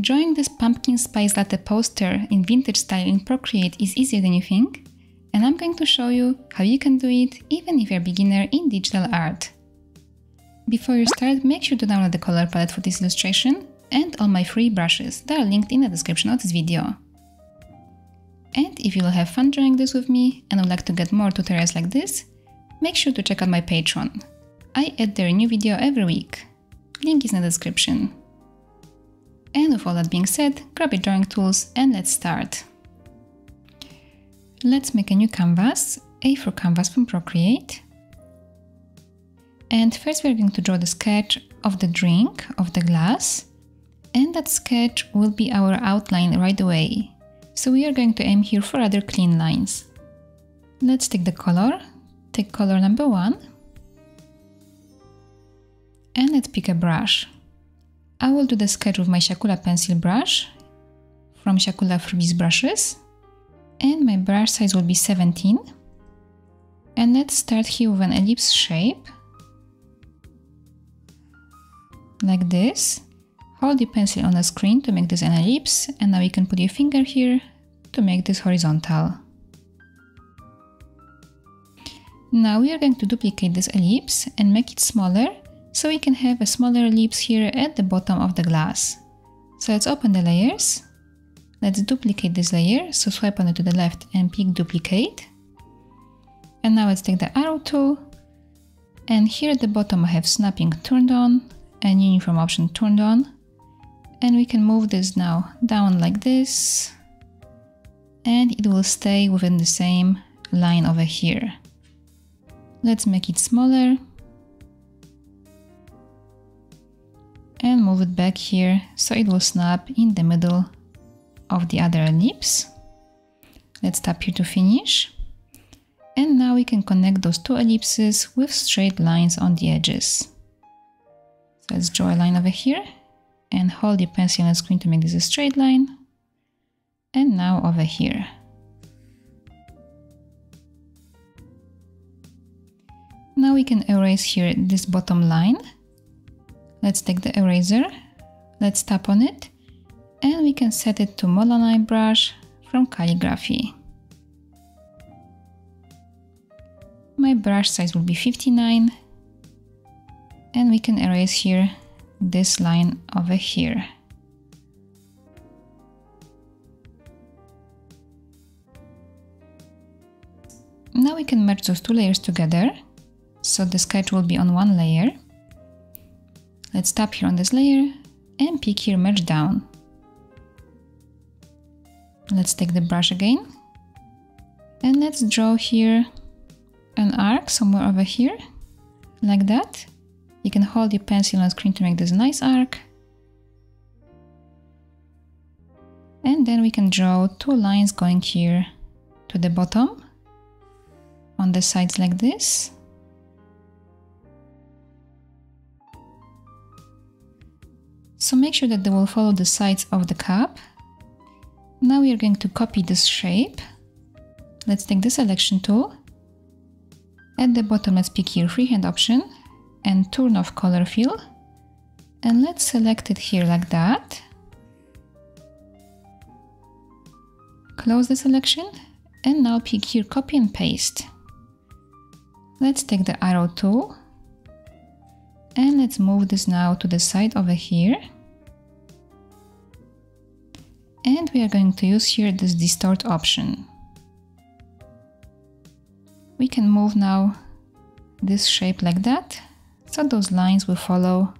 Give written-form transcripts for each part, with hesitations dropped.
Drawing this Pumpkin Spice Latte Poster in vintage style in Procreate is easier than you think, and I'm going to show you how you can do it even if you're a beginner in digital art. Before you start, make sure to download the color palette for this illustration and all my free brushes that are linked in the description of this video. And if you will have fun drawing this with me and would like to get more tutorials like this, make sure to check out my Patreon. I add there a new video every week. Link is in the description. And with all that being said, grab your drawing tools and let's start. Let's make a new canvas, A4 canvas from Procreate. And first we're going to draw the sketch of the drink, of the glass. And that sketch will be our outline right away. So we are going to aim here for rather clean lines. Let's take the color, take color number 1. And let's pick a brush. I will do the sketch with my Siakulaart pencil brush from Siakulaart Freebies brushes. And my brush size will be 17. And let's start here with an ellipse shape. Like this. Hold the pencil on the screen to make this an ellipse, and now you can put your finger here to make this horizontal. Now we are going to duplicate this ellipse and make it smaller, so we can have a smaller ellipse here at the bottom of the glass. So let's open the layers. Let's duplicate this layer, so swipe on it to the left and pick duplicate. And now let's take the arrow tool, and here at the bottom I have snapping turned on and uniform option turned on. And we can move this now down like this, and it will stay within the same line over here. Let's make it smaller and move it back here so it will snap in the middle of the other ellipse. Let's tap here to finish. And now we can connect those two ellipses with straight lines on the edges. So let's draw a line over here. And hold your pencil on the screen to make this a straight line. And now over here. Now we can erase here this bottom line. Let's take the eraser, let's tap on it, and we can set it to Monoline brush from Calligraphy. My brush size will be 59, and we can erase here this line over here. Now we can merge those two layers together, so the sketch will be on one layer. Let's tap here on this layer and pick here merge down. Let's take the brush again and let's draw here an arc somewhere over here, like that. You can hold your pencil on the screen to make this nice arc. And then we can draw two lines going here to the bottom, on the sides like this. So make sure that they will follow the sides of the cup. Now we are going to copy this shape. Let's take the selection tool. At the bottom, let's pick here freehand option and turn off color fill, and let's select it here like that. Close the selection and now pick here copy and paste. Let's take the arrow tool and let's move this now to the side over here. And we are going to use here this distort option. We can move now this shape like that. So those lines will follow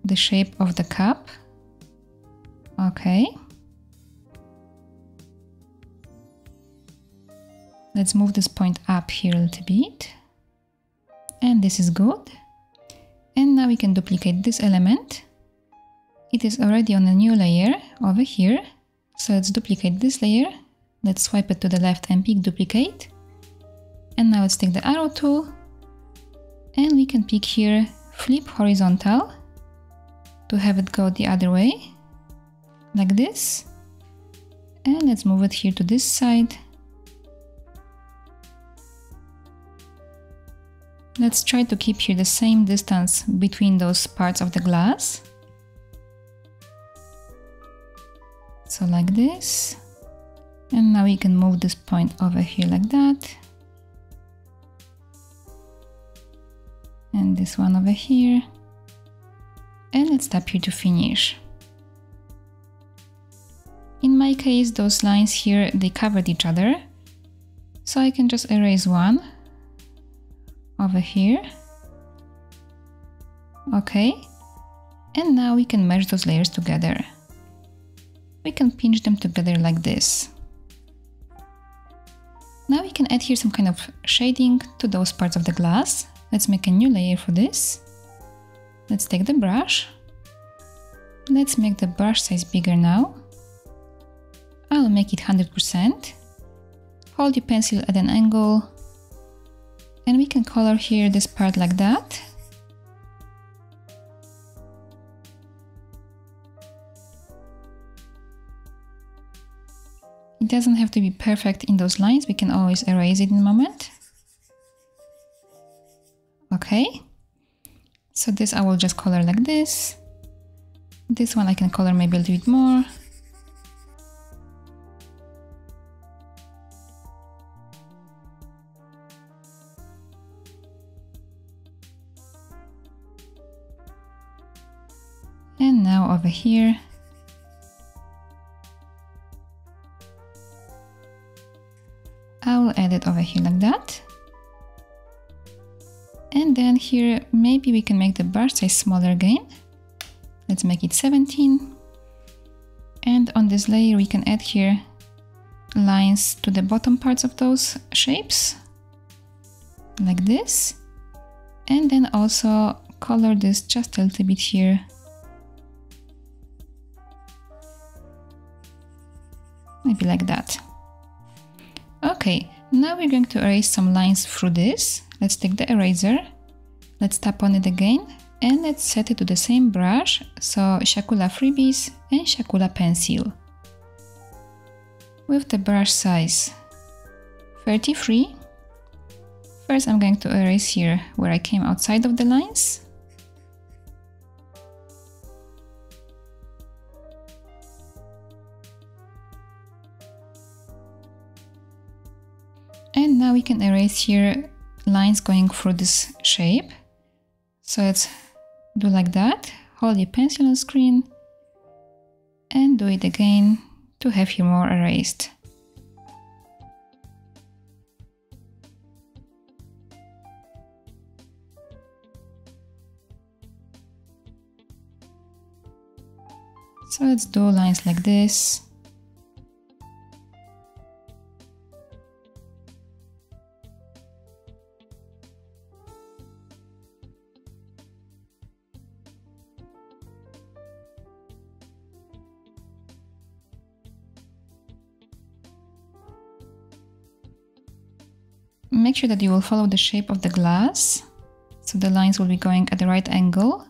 the shape of the cup. Okay. Let's move this point up here a little bit. And this is good. And now we can duplicate this element. It is already on a new layer over here. So let's duplicate this layer. Let's swipe it to the left and pick duplicate. And now let's take the arrow tool. And we can pick here flip horizontal to have it go the other way, like this. And let's move it here to this side. Let's try to keep here the same distance between those parts of the glass. So like this. And now we can move this point over here like that. And this one over here. And let's tap here to finish. In my case, those lines here, they covered each other. So I can just erase one over here. Okay. And now we can merge those layers together. We can pinch them together like this. Now we can add here some kind of shading to those parts of the glass. Let's make a new layer for this. Let's take the brush. Let's make the brush size bigger now. I'll make it 100%. Hold your pencil at an angle. And we can color here this part like that. It doesn't have to be perfect in those lines, we can always erase it in a moment. Okay, so this I will just color like this. This one I can color maybe a little bit more. And now over here. I will add it over here like that. And then here, maybe we can make the brush size smaller again. Let's make it 17. And on this layer, we can add here lines to the bottom parts of those shapes, like this. And then also color this just a little bit here. Maybe like that. Okay, now we're going to erase some lines through this. Let's take the eraser, let's tap on it again, and let's set it to the same brush, so Siakula Freebies and Siakula Pencil. With the brush size 33, first I'm going to erase here where I came outside of the lines. And now we can erase here lines going through this shape. So let's do like that. Hold your pencil on screen and do it again to have here more erased. So let's do lines like this. Make sure that you will follow the shape of the glass, so the lines will be going at the right angle.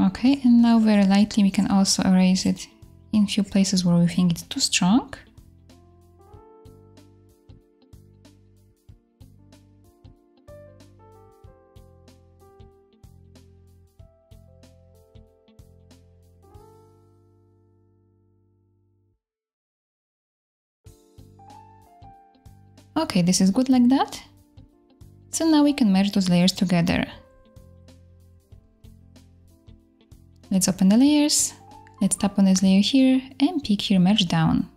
Okay, and now very lightly we can also erase it in a few places where we think it's too strong. Okay, this is good like that. So now we can merge those layers together. Let's open the layers, let's tap on this layer here and pick here merge down.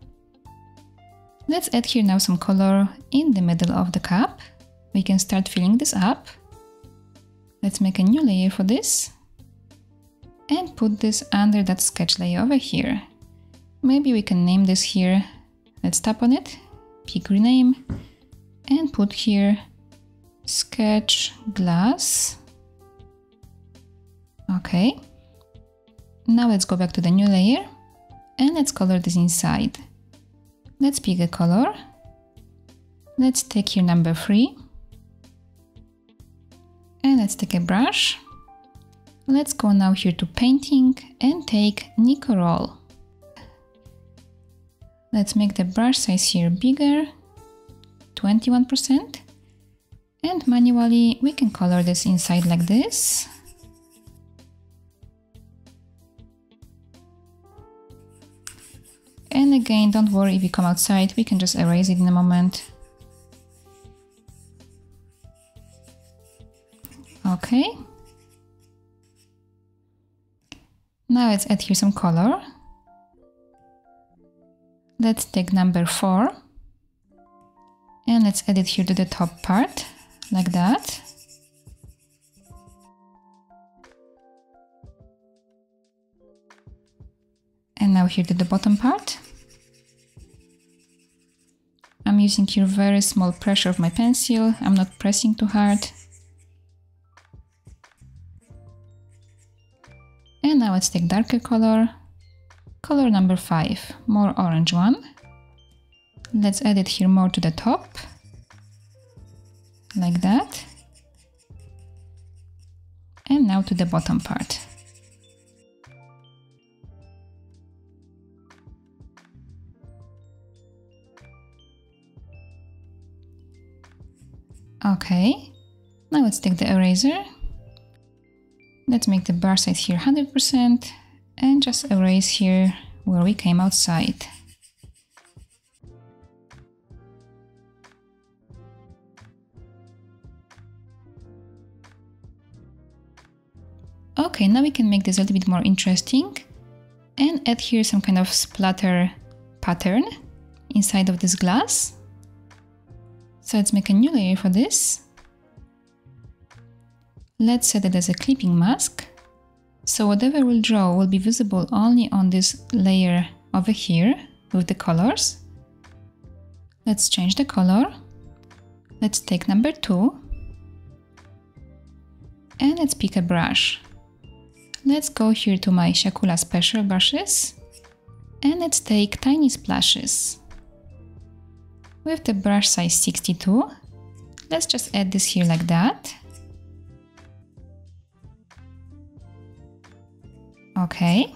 Let's add here now some color in the middle of the cup. We can start filling this up. Let's make a new layer for this and put this under that sketch layer over here. Maybe we can name this here. Let's tap on it, pick rename and put here sketch glass. Okay. Now let's go back to the new layer and let's color this inside. Let's pick a color Let's take here number 3. And let's take a brush. Let's go now here to painting and take Nicorol. Let's make the brush size here bigger, 21%. And manually we can color this inside like this. And again, don't worry if you come outside, we can just erase it in a moment. Okay. Now let's add here some color. Let's take number 4 and let's add it here to the top part, like that. And now here to the bottom part. I'm using here very small pressure of my pencil, I'm not pressing too hard. And now let's take darker color, color number 5, more orange one. Let's add it here more to the top, like that. And now to the bottom part. Okay, now let's take the eraser. Let's make the brush size here 100% and just erase here where we came outside. Okay, now we can make this a little bit more interesting and add here some kind of splatter pattern inside of this glass. So let's make a new layer for this. Let's set it as a clipping mask. So whatever we'll draw will be visible only on this layer over here with the colors. Let's change the color. Let's take number 2. And let's pick a brush. Let's go here to my Siakulaart special brushes. And let's take tiny splashes. With the brush size 62, let's just add this here like that. Okay.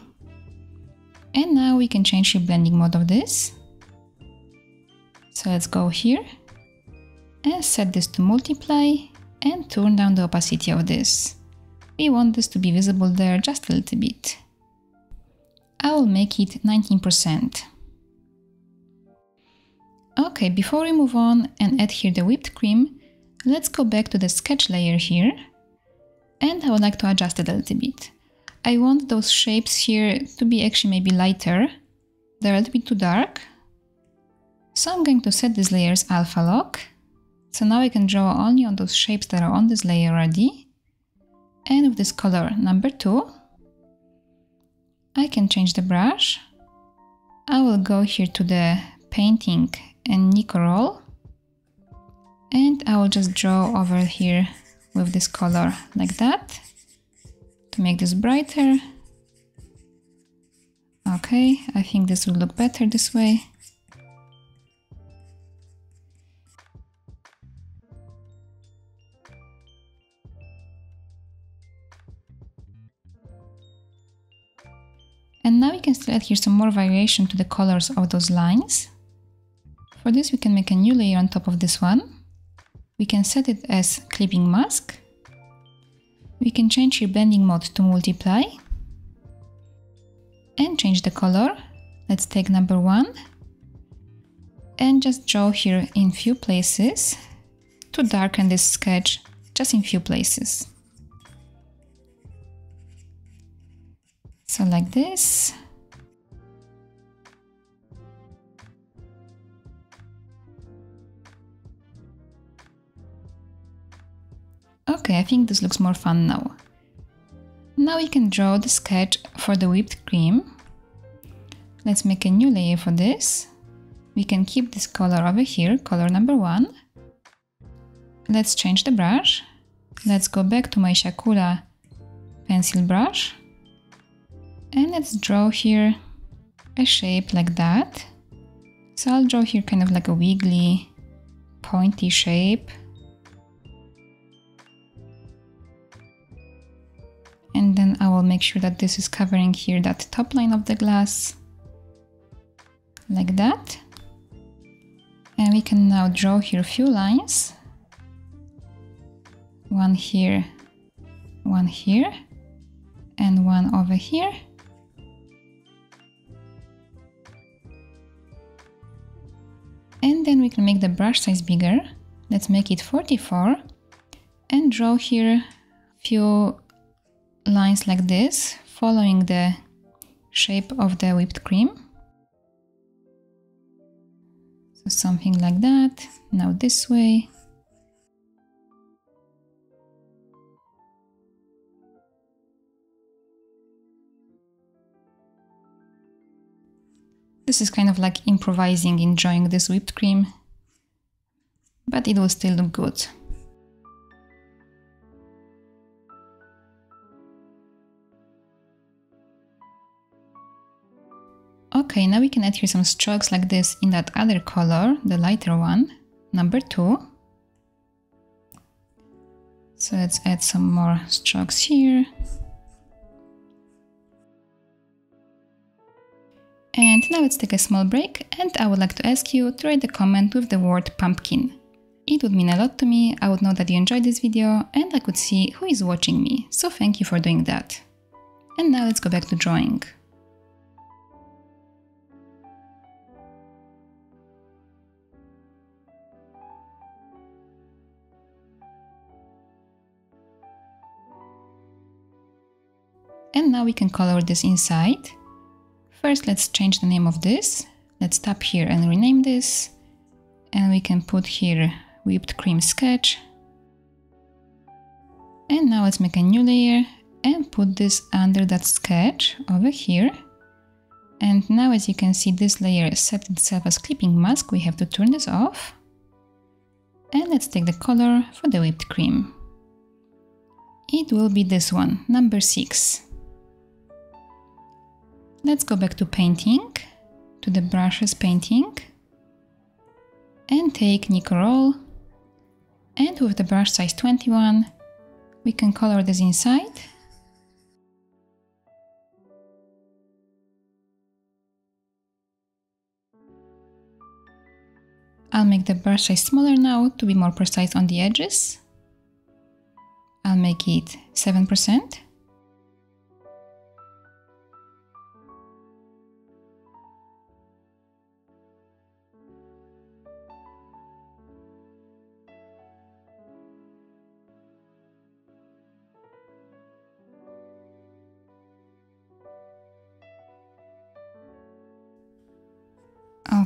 And now we can change the blending mode of this. So let's go here and set this to multiply and turn down the opacity of this. We want this to be visible there just a little bit. I will make it 19%. Okay, before we move on and add here the whipped cream, let's go back to the sketch layer here. And I would like to adjust it a little bit. I want those shapes here to be actually maybe lighter. They're a little bit too dark. So I'm going to set this layer's alpha lock. So now I can draw only on those shapes that are on this layer already. And with this color number 2, I can change the brush. I will go here to the painting and Nicorol. And I will just draw over here with this color like that. To make this brighter. Okay, I think this will look better this way. And now we can still add here some more variation to the colors of those lines. For this we can make a new layer on top of this one. We can set it as clipping mask. We can change your blending mode to multiply and change the color. Let's take number 1 and just draw here in few places to darken this sketch just in few places. So like this. Okay, I think this looks more fun now. Now we can draw the sketch for the whipped cream. Let's make a new layer for this. We can keep this color over here, color number 1. Let's change the brush. Let's go back to my Siakulaart pencil brush. And let's draw here a shape like that. So I'll draw here kind of like a wiggly pointy shape. And then I will make sure that this is covering here that top line of the glass, like that. And we can now draw here a few lines. One here, and one over here. And then we can make the brush size bigger. Let's make it 44 and draw here a few lines like this, following the shape of the whipped cream. So something like that. Now this way. This is kind of like improvising, enjoying this whipped cream, but it will still look good. Okay, now we can add here some strokes like this in that other color, the lighter one, number 2. So let's add some more strokes here. And now let's take a small break, and I would like to ask you to write a comment with the word pumpkin. It would mean a lot to me. I would know that you enjoyed this video and I could see who is watching me, so thank you for doing that. And now let's go back to drawing. And now we can color this inside. First, let's change the name of this. Let's tap here and rename this. And we can put here whipped cream sketch. And now let's make a new layer and put this under that sketch over here. And now, as you can see, this layer set itself as clipping mask. We have to turn this off. And let's take the color for the whipped cream. It will be this one, number 6. Let's go back to painting, to the brushes painting, and take Nicorol, and with the brush size 21, we can color this inside. I'll make the brush size smaller now to be more precise on the edges. I'll make it 7%.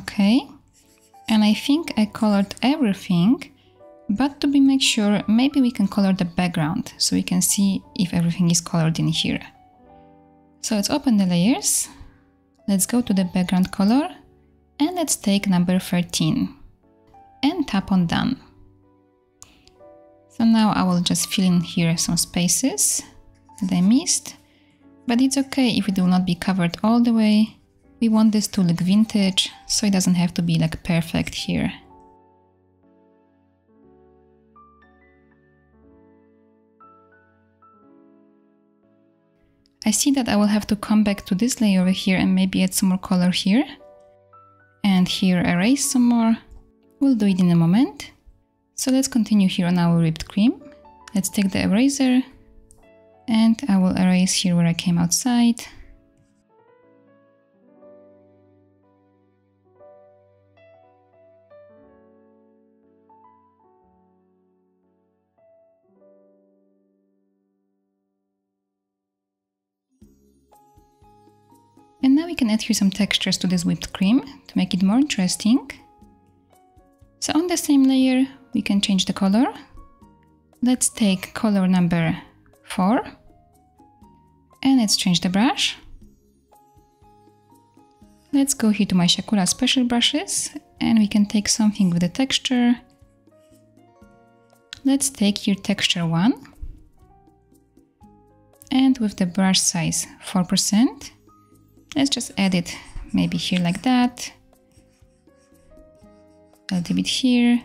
Okay, and I think I colored everything, but to make sure, maybe we can color the background so we can see if everything is colored in here. So let's open the layers, let's go to the background color, and let's take number 13 and tap on done. So now I will just fill in here some spaces that I missed, but it's okay if it will not be covered all the way. We want this to look vintage, so it doesn't have to be like perfect here. I see that I will have to come back to this layer over here and maybe add some more color here. And here erase some more. We'll do it in a moment. So let's continue here on our whipped cream. Let's take the eraser and I will erase here where I came outside. And now we can add here some textures to this whipped cream to make it more interesting. So on the same layer, we can change the color. Let's take color number 4 and let's change the brush. Let's go here to my Siakulaart special brushes and we can take something with the texture. Let's take here texture 1 and with the brush size 4%. Let's just add it maybe here like that, a little bit here,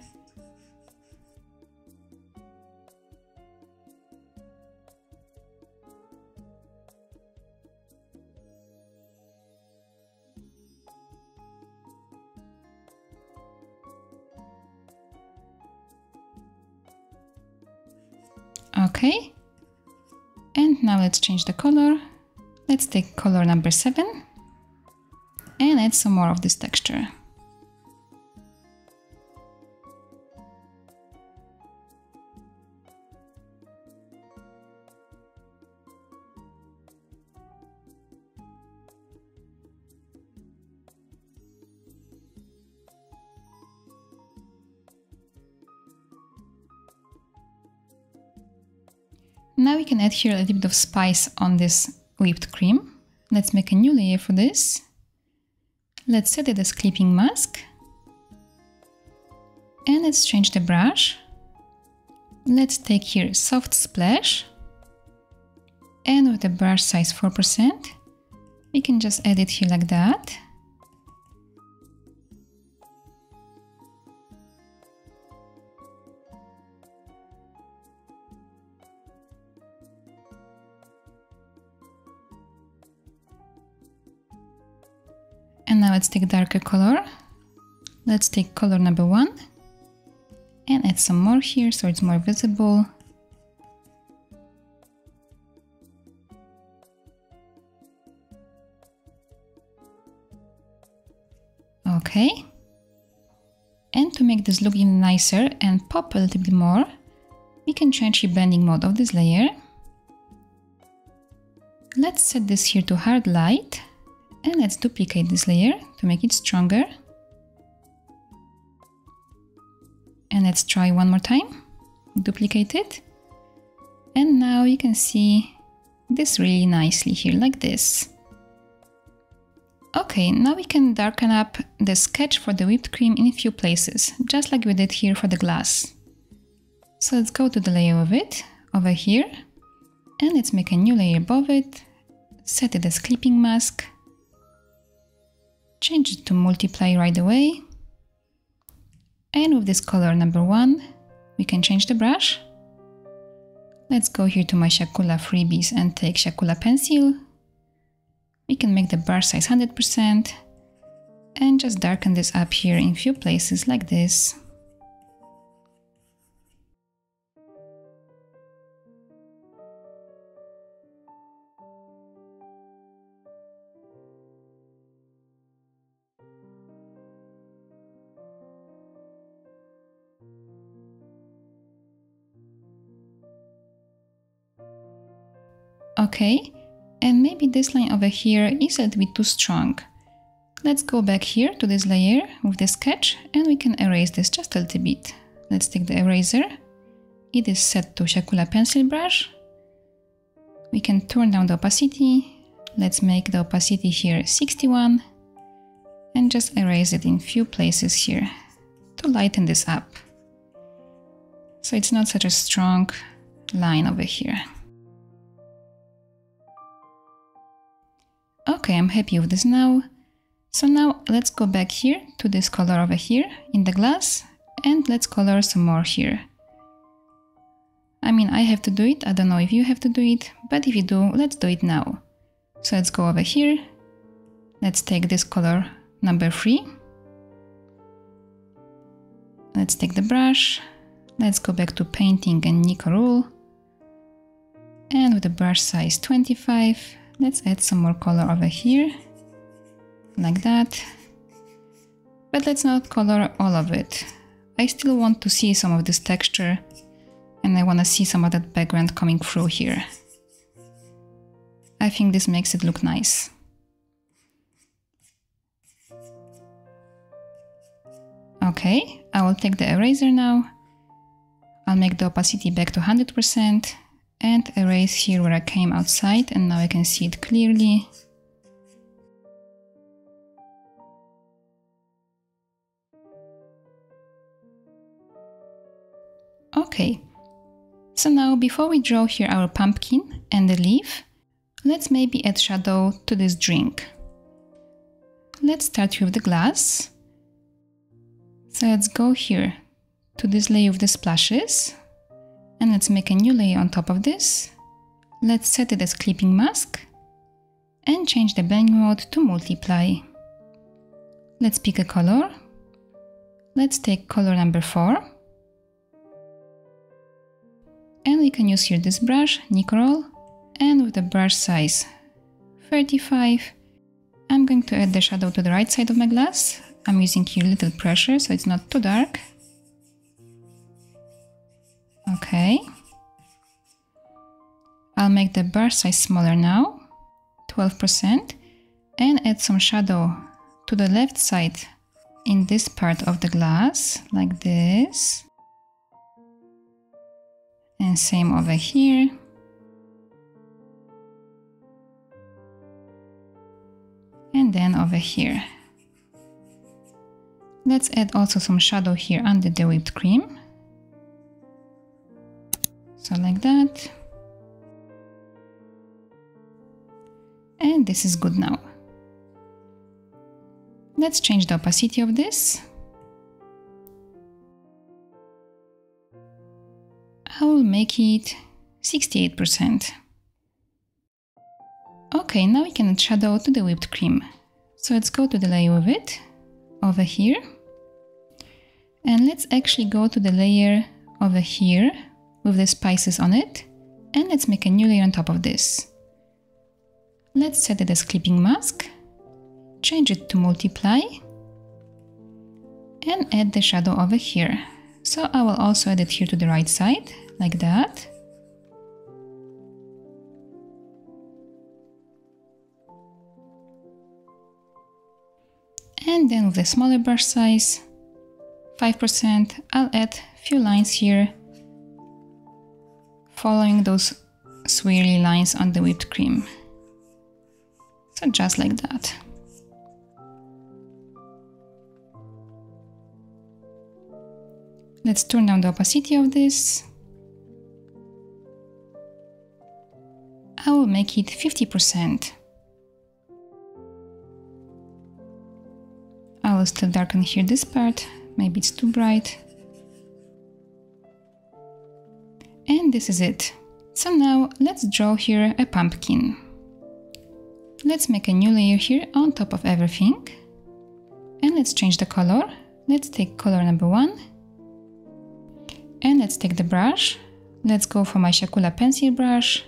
Okay. And now let's change the color. Let's take color number 7 and add some more of this texture. Now we can add here a little bit of spice on this whipped cream. Let's make a new layer for this. Let's set it as clipping mask. And let's change the brush. Let's take here soft splash. And with the brush size 4%, we can just add it here like that. And now let's take a darker color. Let's take color number 1 and add some more here so it's more visible. Okay. And to make this look even nicer and pop a little bit more, we can change the blending mode of this layer. Let's set this here to hard light. And let's duplicate this layer to make it stronger. And let's try one more time. Duplicate it. And now you can see this really nicely here, like this. Okay, now we can darken up the sketch for the whipped cream in a few places, just like we did here for the glass. So let's go to the layer of it, over here. And let's make a new layer above it. Set it as clipping mask. Change it to multiply right away. And with this color number 1, we can change the brush. Let's go here to my Siakula freebies and take Siakula pencil. We can make the brush size 100% and just darken this up here in few places like this. Okay, and maybe this line over here is a little bit too strong. Let's go back here to this layer with the sketch and we can erase this just a little bit. Let's take the eraser. It is set to Siakula pencil brush. We can turn down the opacity. Let's make the opacity here 61 and just erase it in few places here to lighten this up. So it's not such a strong line over here. Okay, I'm happy with this now. So now let's go back here to this color over here in the glass and let's color some more here. I mean, I have to do it. I don't know if you have to do it, but if you do, let's do it now. So let's go over here. Let's take this color number 3. Let's take the brush. Let's go back to painting and Nico rule. And with the brush size 25, let's add some more color over here, like that. But let's not color all of it. I still want to see some of this texture and I want to see some of that background coming through here. I think this makes it look nice. Okay, I will take the eraser now. I'll make the opacity back to 100%. And erase here where I came outside and now I can see it clearly. Okay, so now before we draw here our pumpkin and the leaf, let's maybe add shadow to this drink. Let's start with the glass. So let's go here to this layer of the splashes. And let's make a new layer on top of this. Let's set it as clipping mask and change the blending mode to multiply. Let's pick a color. Let's take color number 4. And we can use here this brush, Nickel, and with the brush size 35, I'm going to add the shadow to the right side of my glass. I'm using here little pressure so it's not too dark. Okay. I'll make the brush size smaller now, 12%, and add some shadow to the left side in this part of the glass, like this. And same over here. And then over here. Let's add also some shadow here under the whipped cream. So like that. And this is good now. Let's change the opacity of this. I will make it 68%. Okay, now we can add shadow to the whipped cream. So let's go to the layer with it, over here. And let's actually go to the layer over here with the spices on it. And let's make a new layer on top of this. Let's set it as clipping mask. Change it to multiply. And add the shadow over here. So I will also add it here to the right side, like that. And then with the smaller brush size, 5%, I'll add a few lines here, following those swirly lines on the whipped cream. So just like that. Let's turn down the opacity of this. I will make it 50%. I will still darken here this part, maybe it's too bright. And this is it. So now let's draw here a pumpkin. Let's make a new layer here on top of everything. And let's change the color. Let's take color number 1. And let's take the brush. Let's go for my siakulaart pencil brush.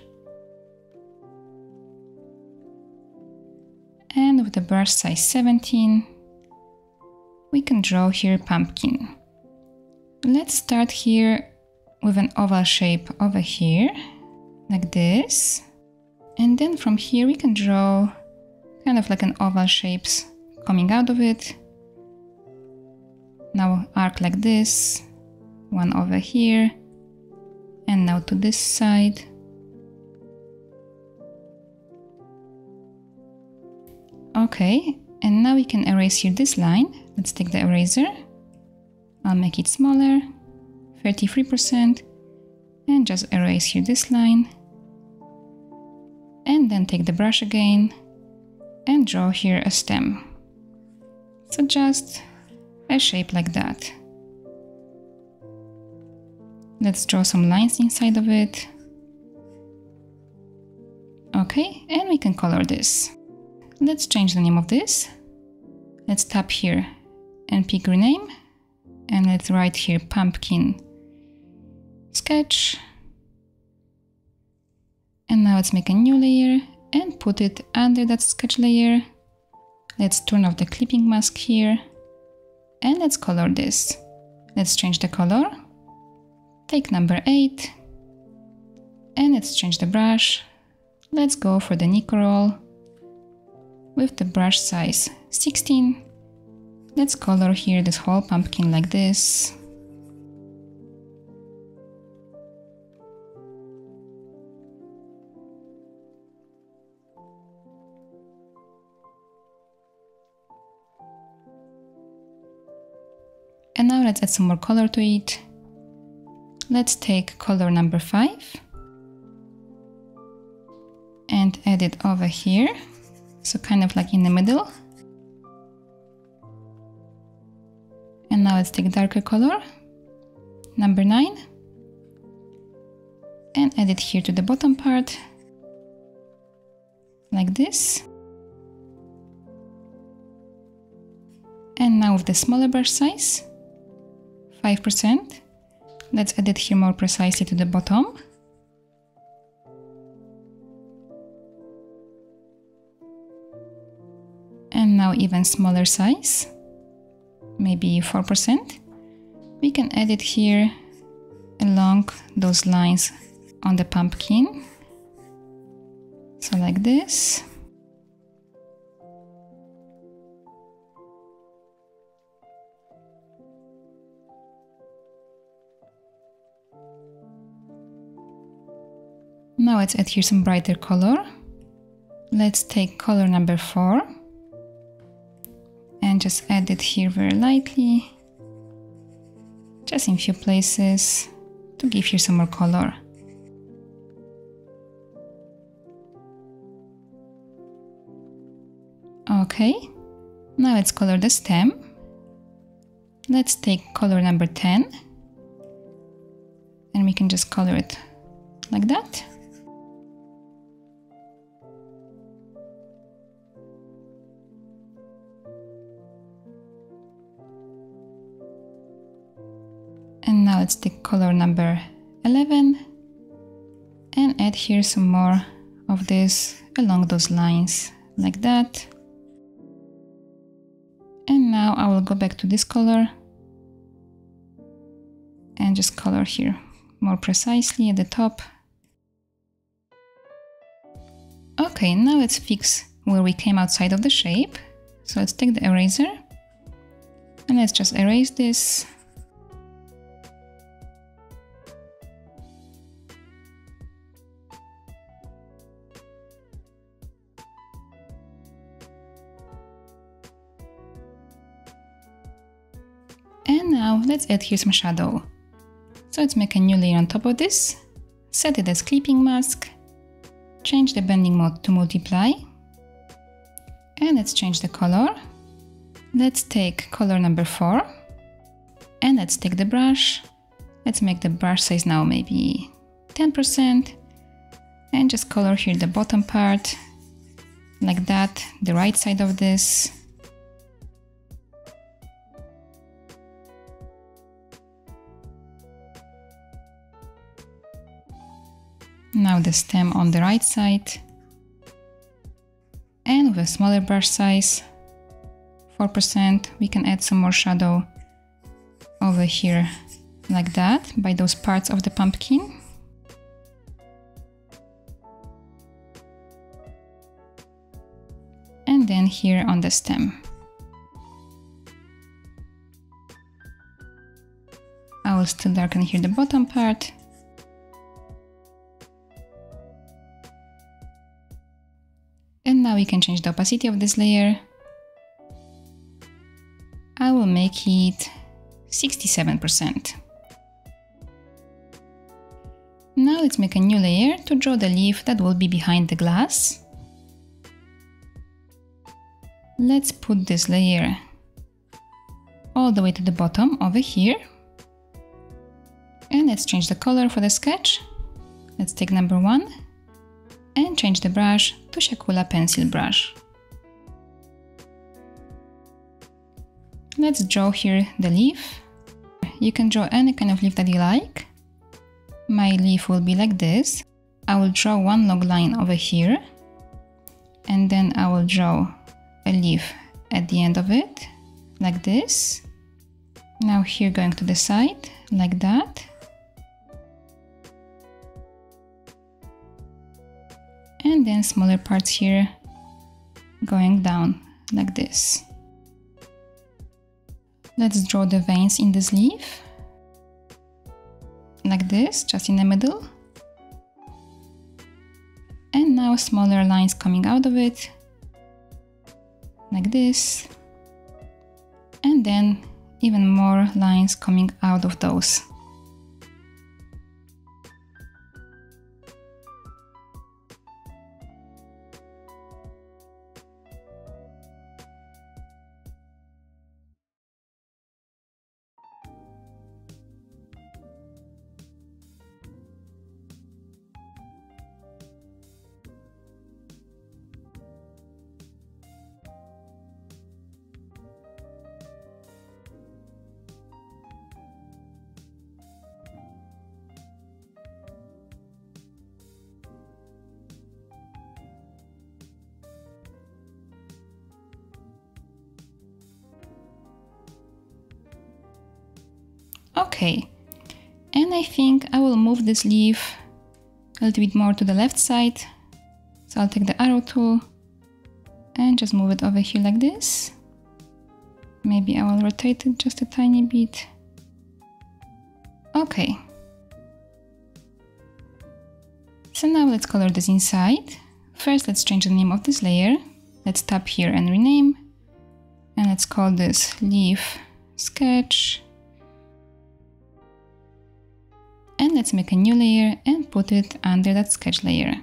And with the brush size 17, we can draw here pumpkin. Let's start here with an oval shape over here, like this. And then from here we can draw kind of like an oval shapes coming out of it. Now arc like this, one over here, and now to this side. Okay, and now we can erase here this line. Let's take the eraser. I'll make it smaller, 33%, and just erase here this line. And then take the brush again and draw here a stem. So just a shape like that. Let's draw some lines inside of it. Okay, and we can color this. Let's change the name of this. Let's tap here and pick rename. And let's write here pumpkin sketch. And now let's make a new layer and put it under that sketch layer. Let's turn off the clipping mask here. And let's color this. Let's change the color. Take number 8. And let's change the brush. Let's go for the nickel with the brush size 16. Let's color here this whole pumpkin like this. And now let's add some more color to it. Let's take color number 5 and add it over here. So kind of like in the middle. And now let's take darker color, number 9, and add it here to the bottom part, like this. And now with the smaller brush size, 5%, let's add it here more precisely to the bottom, now even smaller size, maybe 4%. We can add it here along those lines on the pumpkin. So like this. Now let's add here some brighter color. Let's take color number 4 and just add it here very lightly, just in a few places to give here some more color. Okay, now let's color the stem. Let's take color number 10 and we can just color it like that. And now let's take color number 11 and add here some more of this along those lines, like that. And now I will go back to this color and just color here more precisely at the top. Okay, now let's fix where we came outside of the shape. So let's take the eraser and let's just erase this. And now let's add here some shadow. So let's make a new layer on top of this, set it as clipping mask, change the blending mode to multiply, and let's change the color. Let's take color number 4 and let's take the brush. Let's make the brush size now maybe 10% and just color here the bottom part, like that, the right side of this. Now the stem on the right side, and with a smaller brush size, 4%, we can add some more shadow over here, like that, by those parts of the pumpkin. And then here on the stem. I will still darken here the bottom part. And now we can change the opacity of this layer. I will make it 67%. Now let's make a new layer to draw the leaf that will be behind the glass. Let's put this layer all the way to the bottom over here. And let's change the color for the sketch. Let's take number 1 and change the brush to Siakula pencil brush. Let's draw here the leaf. You can draw any kind of leaf that you like. My leaf will be like this. I will draw one long line over here and then I will draw a leaf at the end of it, like this. Now here going to the side, like that. And then smaller parts here going down like this. Let's draw the veins in this leaf like this, just in the middle. And now smaller lines coming out of it like this. And then even more lines coming out of those. Okay, and I think I will move this leaf a little bit more to the left side. So I'll take the arrow tool and just move it over here like this. Maybe I will rotate it just a tiny bit. Okay. So now let's color this inside. First, let's change the name of this layer. Let's tap here and rename. And let's call this leaf sketch. And let's make a new layer and put it under that sketch layer.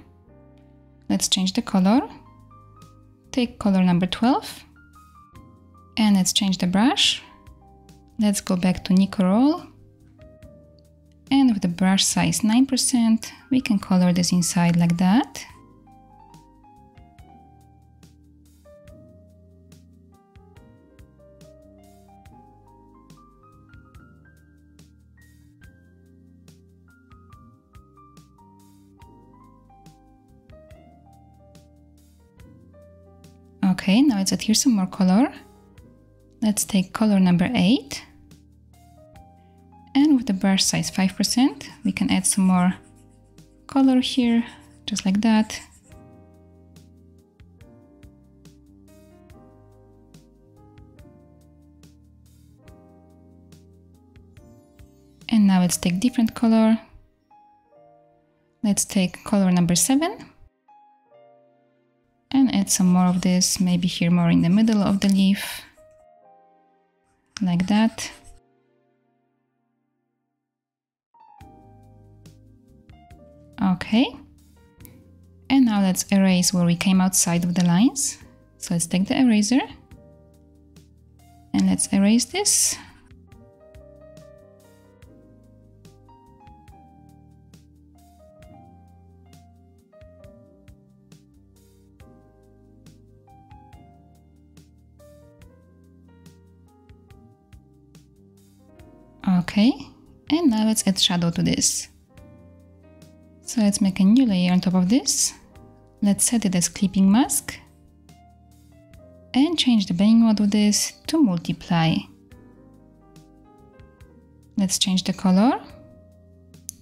Let's change the color. Take color number 12. And let's change the brush. Let's go back to Nico Roll. And with the brush size 9%, we can color this inside like that. Okay, now let's add here some more color. Let's take color number 8. And with the brush size 5%, we can add some more color here, just like that. And now let's take different color. Let's take color number 7. And add some more of this, maybe here more in the middle of the leaf, like that. Okay. And now let's erase where we came outside of the lines. So let's take the eraser and let's erase this. Okay, and now let's add shadow to this. So let's make a new layer on top of this. Let's set it as clipping mask and change the blending mode of this to multiply. Let's change the color.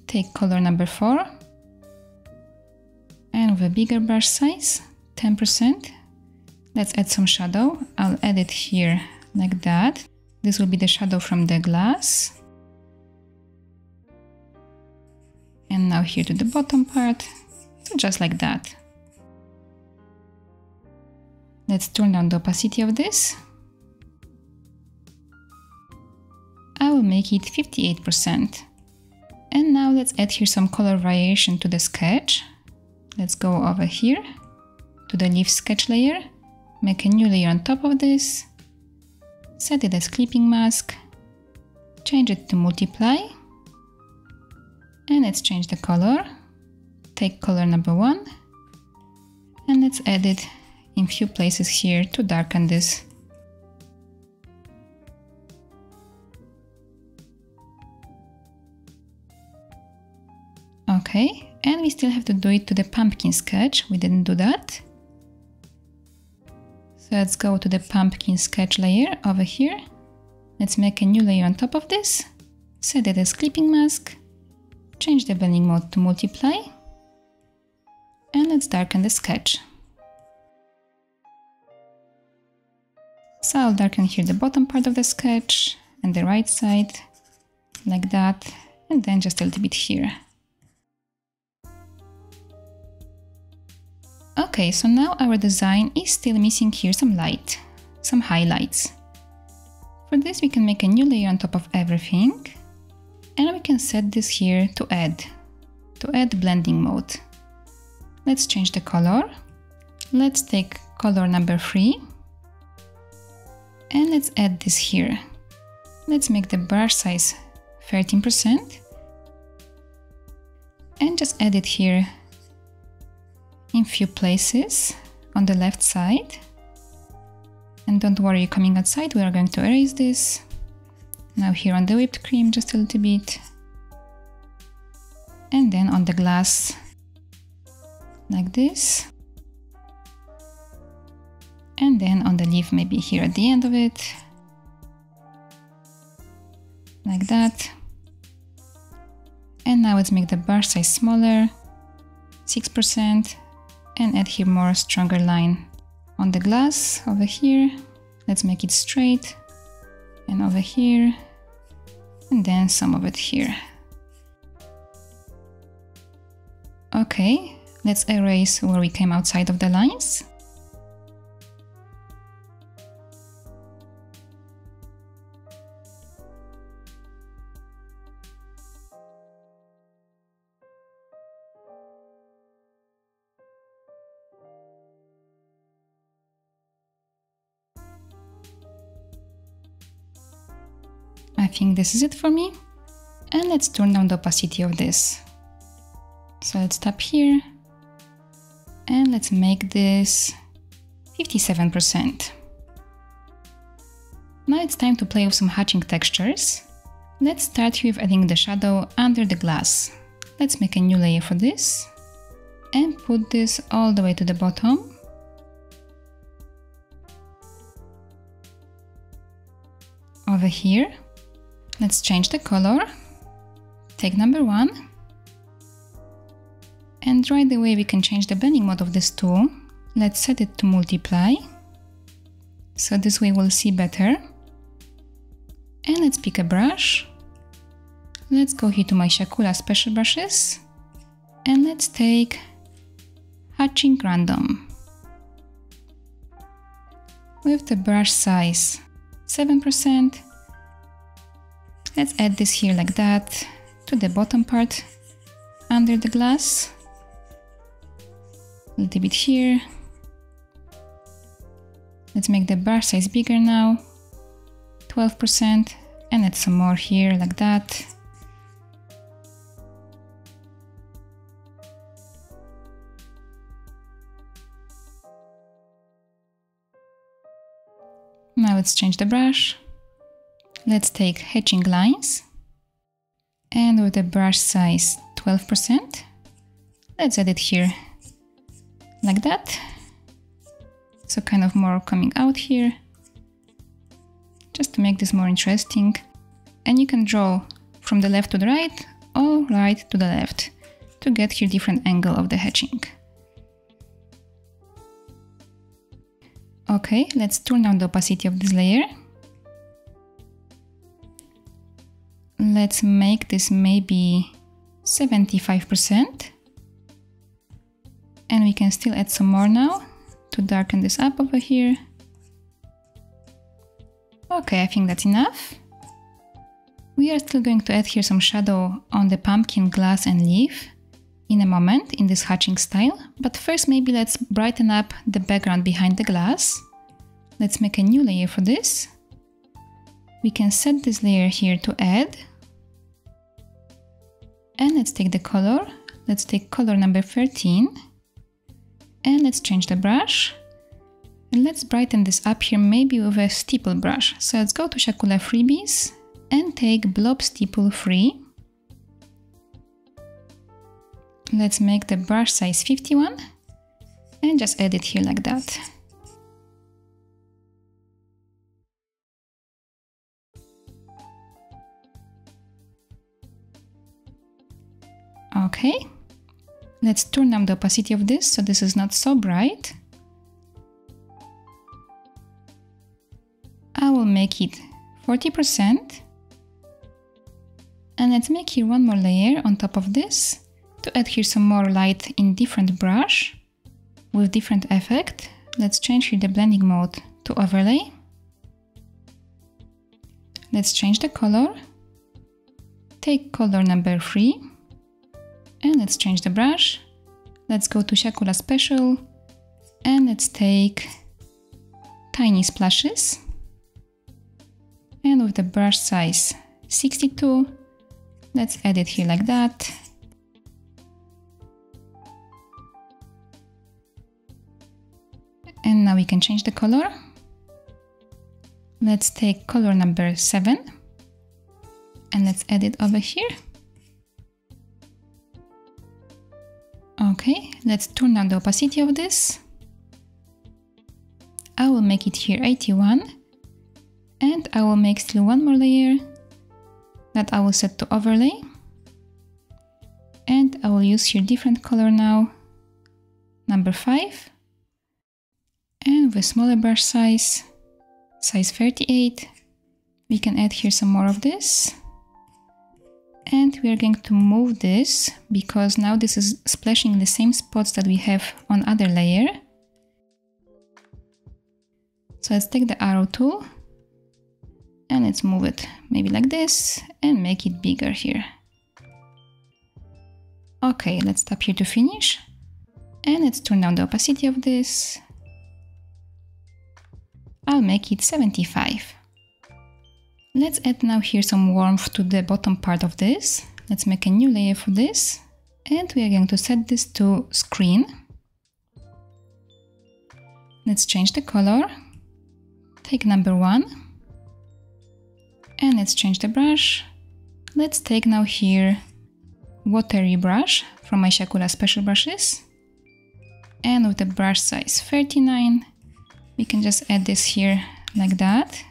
Take color number 4 and with a bigger brush size, 10%, let's add some shadow. I'll add it here like that. This will be the shadow from the glass. And now here to the bottom part, so just like that. Let's turn down the opacity of this. I will make it 58%. And now let's add here some color variation to the sketch. Let's go over here to the leaf sketch layer, make a new layer on top of this, set it as clipping mask, change it to multiply, and let's change the color. Take color number 1 and let's add it in few places here to darken this. Okay, and we still have to do it to the pumpkin sketch, we didn't do that. So let's go to the pumpkin sketch layer over here. Let's make a new layer on top of this, set it as clipping mask, change the blending mode to multiply, and let's darken the sketch. So I'll darken here the bottom part of the sketch and the right side, like that, and then just a little bit here. Okay, so now our design is still missing here some light, some highlights. For this we can make a new layer on top of everything, and we can set this here to add blending mode. Let's change the color. Let's take color number 3 and let's add this here. Let's make the brush size 13% and just add it here in few places on the left side. And don't worry, coming outside, we are going to erase this. Now here on the whipped cream, just a little bit. And then on the glass, like this. And then on the leaf, maybe here at the end of it. Like that. Now let's make the brush size smaller, 6%, and add here more stronger line. On the glass over here, let's make it straight, and over here, and then some of it here. Okay, let's erase where we came outside of the lines. I think this is it for me, and let's turn down the opacity of this. So let's tap here, and let's make this 57%. Now it's time to play with some hatching textures. Let's start with adding the shadow under the glass. Let's make a new layer for this, and put this all the way to the bottom. Over here, let's change the color, take number 1, and right away we can change the blending mode of this tool. Let's set it to multiply, so this way we'll see better. And let's pick a brush. Let's go here to my Siakulaart special brushes, and let's take Hatching Random. With the brush size 7%, let's add this here like that to the bottom part under the glass. A little bit here. Let's make the brush size bigger now, 12%, and add some more here like that. Now let's change the brush. Let's take hatching lines, and with the brush size 12%, let's add it here like that. So kind of more coming out here, just to make this more interesting. And you can draw from the left to the right or right to the left to get here different angle of the hatching. Okay, let's turn down the opacity of this layer. Let's make this maybe 75%. And we can still add some more now to darken this up over here. Okay, I think that's enough. We are still going to add here some shadow on the pumpkin, glass and leaf in a moment in this hatching style. But first maybe let's brighten up the background behind the glass. Let's make a new layer for this. We can set this layer here to add. And let's take the color. Let's take color number 13. And let's change the brush. And let's brighten this up here maybe with a steeple brush. So let's go to Siakulaart Freebies and take Blob Steeple 3. Let's make the brush size 51 and just add it here like that. Okay, let's turn down the opacity of this so this is not so bright. I will make it 40%. And let's make here one more layer on top of this to add here some more light in different brush with different effect. Let's change here the blending mode to overlay. Let's change the color. Take color number 3. And let's change the brush. Let's go to Siakulaart Special and let's take Tiny Splashes. And with the brush size 62, let's add it here like that. And now we can change the color. Let's take color number 7 and let's add it over here. Okay, let's turn down the opacity of this. I will make it here 81 and I will make still one more layer that I will set to overlay. I will use here different color now, number 5. And with smaller brush size 38, we can add here some more of this. And we are going to move this because now this is splashing the same spots that we have on other layer. So let's take the arrow tool and let's move it maybe like this and make it bigger here. Okay, let's tap here to finish and let's turn down the opacity of this. I'll make it 75. Let's add now here some warmth to the bottom part of this. Let's make a new layer for this and we are going to set this to screen. Let's change the color, take number 1 and let's change the brush. Let's take now here watery brush from my Siakulaart special brushes and with the brush size 39 we can just add this here like that.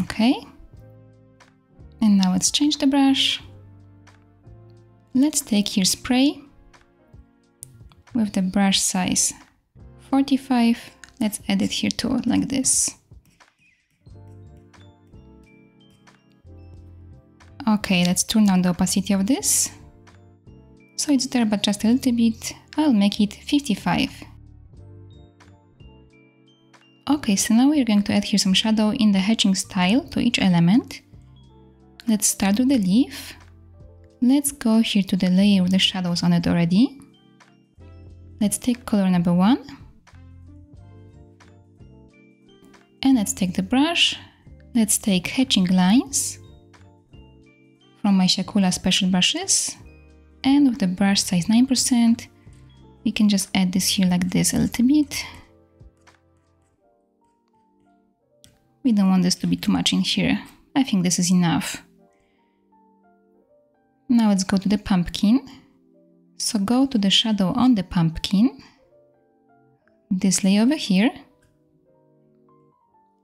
Okay, and now let's change the brush. Let's take here spray with the brush size 45. Let's add it here too, like this. Okay, let's turn down the opacity of this. So it's there, but just a little bit. I'll make it 55. Okay, so now we're going to add here some shadow in the hatching style to each element. Let's start with the leaf. Let's go here to the layer with the shadows on it already. Let's take color number 1. And let's take the brush. Let's take hatching lines from my Siakulaart special brushes. And with the brush size 9%, we can just add this here like this a little bit. We don't want this to be too much in here. I think this is enough. Now let's go to the pumpkin. So go to the shadow on the pumpkin, this layer over here.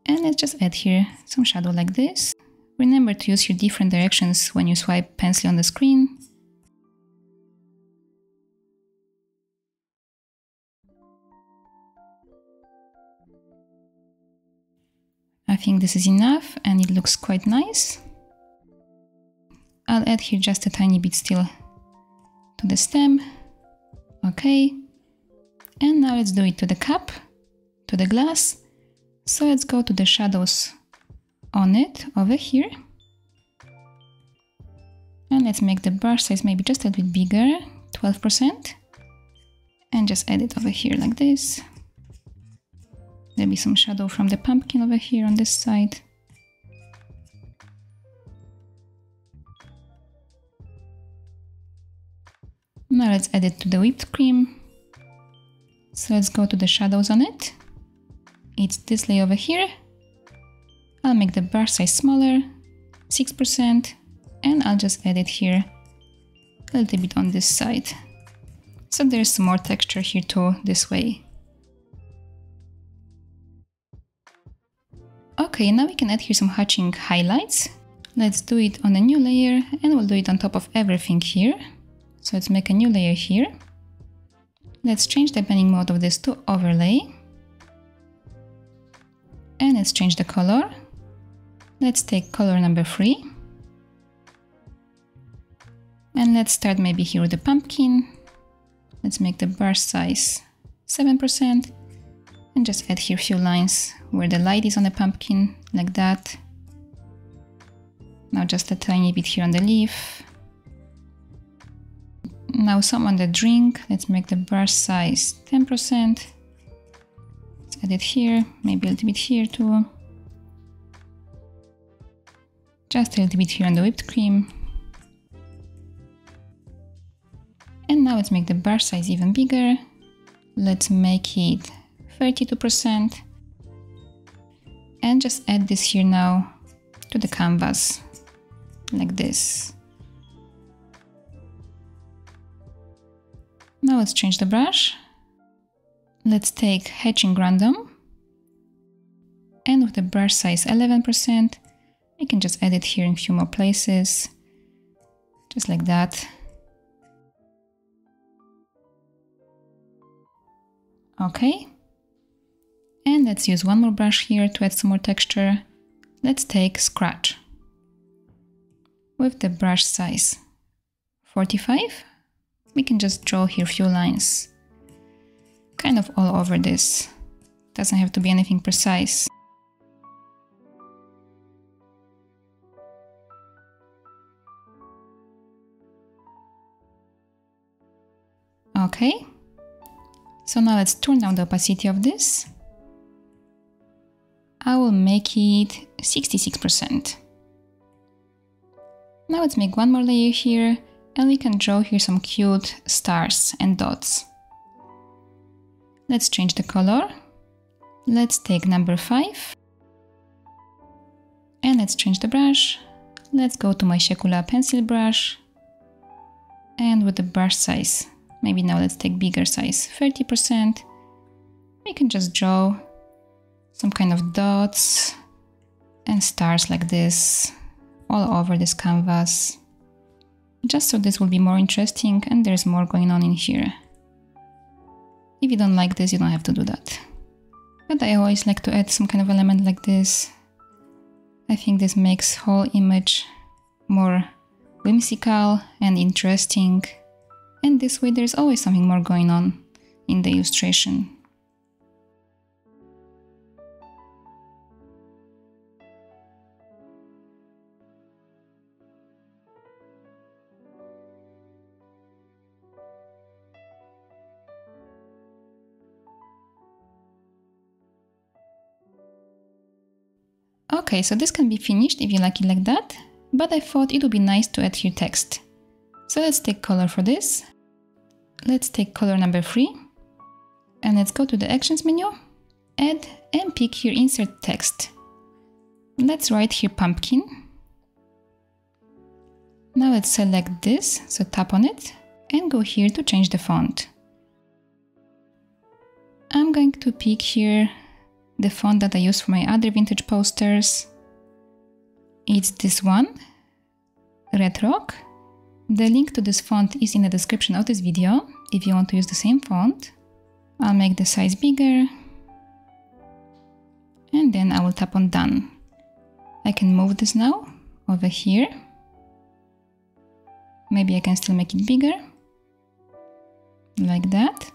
And let's just add here some shadow like this. Remember to use your different directions when you swipe pencil on the screen. I think this is enough and it looks quite nice. I'll add here just a tiny bit still to the stem. Okay. And now let's do it to the cup, to the glass. So let's go to the shadows on it over here. And let's make the brush size maybe just a little bit bigger, 12%. And just add it over here like this. There'll be some shadow from the pumpkin over here on this side. Now let's add it to the whipped cream. So let's go to the shadows on it. It's this layer over here. I'll make the brush size smaller, 6%, and I'll just add it here a little bit on this side. So there's some more texture here too, this way. Okay, now we can add here some hatching highlights. Let's do it on a new layer and we'll do it on top of everything here. So let's make a new layer here. Let's change the blending mode of this to overlay. And let's change the color. Let's take color number 3. And let's start maybe here with the pumpkin. Let's make the brush size 7%. And just add here a few lines where the light is on the pumpkin, like that. Now just a tiny bit here on the leaf. Now some on the drink. Let's make the brush size 10%. Let's add it here, maybe a little bit here too. Just a little bit here on the whipped cream. And now let's make the brush size even bigger. Let's make it 32%. And just add this here now to the canvas, like this. Now let's change the brush. Let's take Hatching Random. And with the brush size 11%, we can just add it here in a few more places. Just like that. Okay. And let's use one more brush here to add some more texture. Let's take Scratch. With the brush size 45, we can just draw here a few lines. Kind of all over this. Doesn't have to be anything precise. Okay. So now let's turn down the opacity of this. I will make it 66%. Now let's make one more layer here, and we can draw here some cute stars and dots. Let's change the color. Let's take number 5. And let's change the brush. Let's go to my siakulaart pencil brush. And with the brush size, maybe now let's take bigger size, 30%. We can just draw some kind of dots and stars like this all over this canvas. Just so this will be more interesting and there's more going on in here. If you don't like this, you don't have to do that. But I always like to add some kind of element like this. I think this makes whole image more whimsical and interesting. And this way there's always something more going on in the illustration. Okay, so this can be finished if you like it like that, but I thought it would be nice to add here text. So let's take color for this. Let's take color number 3 and let's go to the Actions menu, add and pick here Insert Text. Let's write here Pumpkin. Now let's select this, so tap on it and go here to change the font. I'm going to pick here the font that I use for my other vintage posters. It's this one, Red Rock. The link to this font is in the description of this video if you want to use the same font. I'll make the size bigger and then I will tap on Done. I can move this now over here. Maybe I can still make it bigger, like that.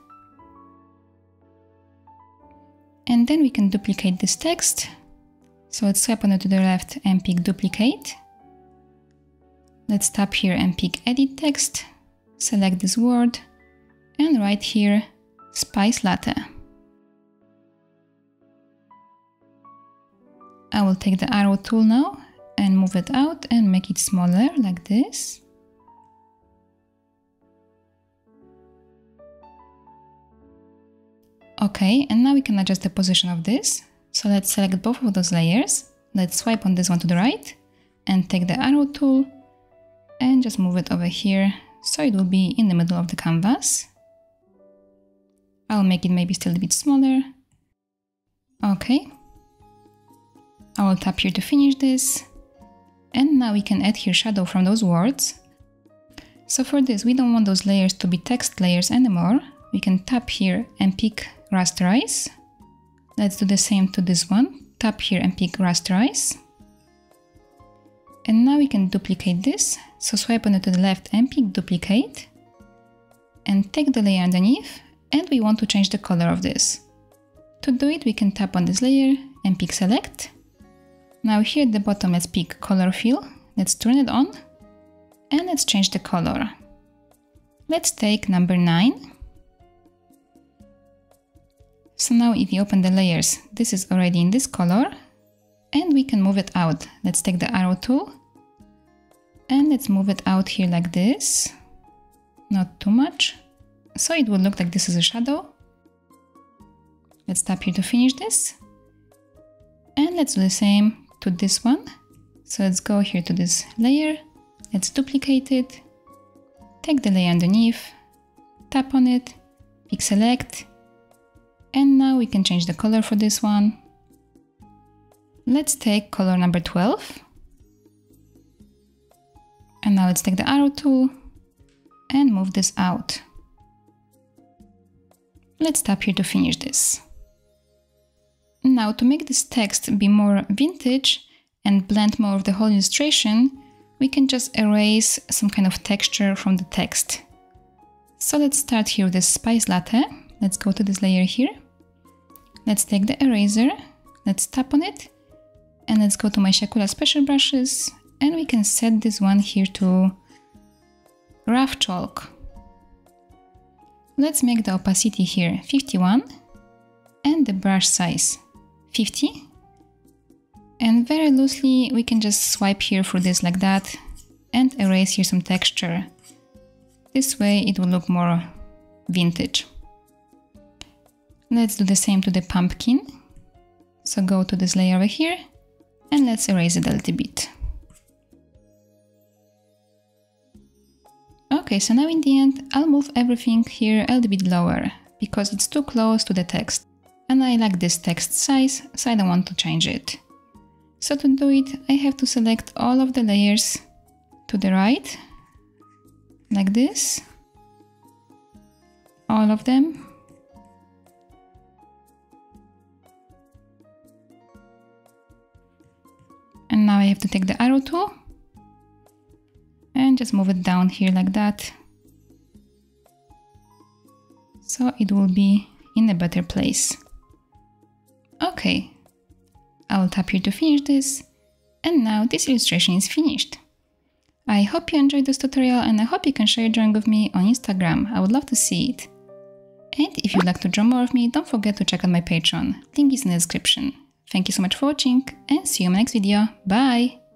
And then we can duplicate this text. So let's swipe on it to the left and pick Duplicate. Let's tap here and pick Edit Text, select this word and write here Spice Latte. I will take the arrow tool now and move it out and make it smaller like this. Okay, and now we can adjust the position of this. So let's select both of those layers. Let's swipe on this one to the right and take the arrow tool and just move it over here so it will be in the middle of the canvas. I'll make it maybe still a bit smaller. Okay. I will tap here to finish this. And now we can add here shadow from those words. So for this, we don't want those layers to be text layers anymore. We can tap here and pick Rasterize. Let's do the same to this one. Tap here and pick Rasterize. And now we can duplicate this. So swipe on it to the left and pick Duplicate. And take the layer underneath. And we want to change the color of this. To do it, we can tap on this layer and pick Select. Now here at the bottom, let's pick Color Fill. Let's turn it on. And let's change the color. Let's take number 9. So now if you open the layers, this is already in this color. And we can move it out. Let's take the arrow tool. And let's move it out here like this. Not too much. So it will look like this is a shadow. Let's tap here to finish this. And let's do the same to this one. So let's go here to this layer. Let's duplicate it. Take the layer underneath. tap on it, pick select, and now we can change the color for this one. Let's take color number 12. And now let's take the arrow tool and move this out. Let's tap here to finish this. Now to make this text be more vintage and blend more of the whole illustration, we can just erase some kind of texture from the text. So let's start here with this Spice Latte. Let's go to this layer here. Let's take the eraser, let's tap on it, and let's go to my siakulaart special brushes, and we can set this one here to rough chalk. Let's make the opacity here 51 and the brush size 50. And very loosely we can just swipe here for this like that and erase here some texture. This way it will look more vintage. Let's do the same to the pumpkin. So go to this layer over here and let's erase it a little bit. Okay, so now in the end I'll move everything here a little bit lower because it's too close to the text. And I like this text size, so I don't want to change it. So to do it, I have to select all of the layers to the right, like this. All of them. And now I have to take the arrow tool and just move it down here like that. So it will be in a better place. Okay, I will tap here to finish this. And now this illustration is finished. I hope you enjoyed this tutorial and I hope you can share your drawing with me on Instagram. I would love to see it. And if you'd like to draw more of me, don't forget to check out my Patreon. Link is in the description. Thank you so much for watching and see you in my next video. Bye!